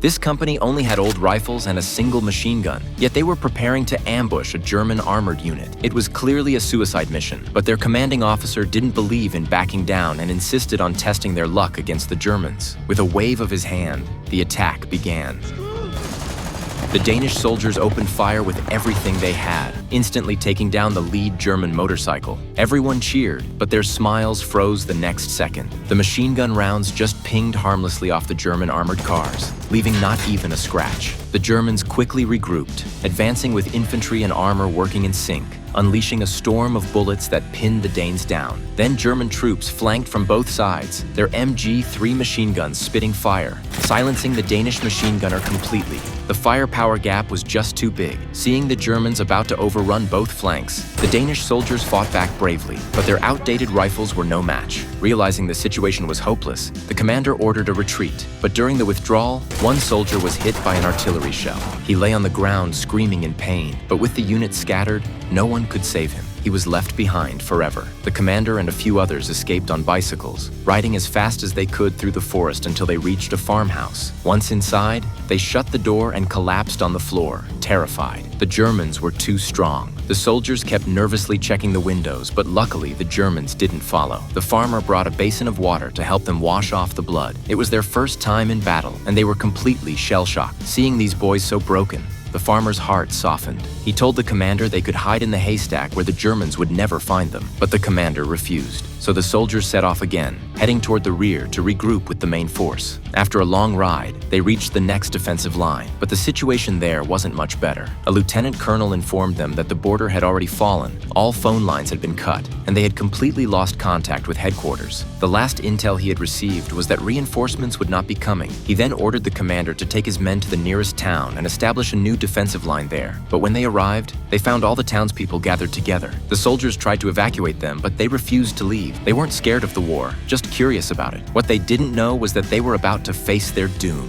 This company only had old rifles and a single machine gun, yet they were preparing to ambush a German armored unit. It was clearly a suicide mission, but their commanding officer didn't believe in backing down and insisted on testing their luck against the Germans. With a wave of his hand, the attack began. The Danish soldiers opened fire with everything they had, instantly taking down the lead German motorcycle. Everyone cheered, but their smiles froze the next second. The machine gun rounds just pinged harmlessly off the German armored cars, leaving not even a scratch. The Germans quickly regrouped, advancing with infantry and armor working in sync, unleashing a storm of bullets that pinned the Danes down. Then German troops flanked from both sides, their MG3 machine guns spitting fire, silencing the Danish machine gunner completely. The firepower gap was just too big. Seeing the Germans about to overrun both flanks, the Danish soldiers fought back bravely, but their outdated rifles were no match. Realizing the situation was hopeless, the commander ordered a retreat. But during the withdrawal, one soldier was hit by an artillery shell. He lay on the ground screaming in pain, but with the unit scattered, no one could save him. He was left behind forever. The commander and a few others escaped on bicycles, riding as fast as they could through the forest until they reached a farmhouse. Once inside, they shut the door and collapsed on the floor, terrified. The Germans were too strong. The soldiers kept nervously checking the windows, but luckily the Germans didn't follow. The farmer brought a basin of water to help them wash off the blood. It was their first time in battle, and they were completely shell-shocked. Seeing these boys so broken, the farmer's heart softened. He told the commander they could hide in the haystack where the Germans would never find them, but the commander refused. So the soldiers set off again, heading toward the rear to regroup with the main force. After a long ride, they reached the next defensive line, but the situation there wasn't much better. A lieutenant colonel informed them that the border had already fallen, all phone lines had been cut, and they had completely lost contact with headquarters. The last intel he had received was that reinforcements would not be coming. He then ordered the commander to take his men to the nearest town and establish a new defensive line there. But when they arrived, they found all the townspeople gathered together. The soldiers tried to evacuate them, but they refused to leave. They weren't scared of the war, just curious about it. What they didn't know was that they were about to face their doom.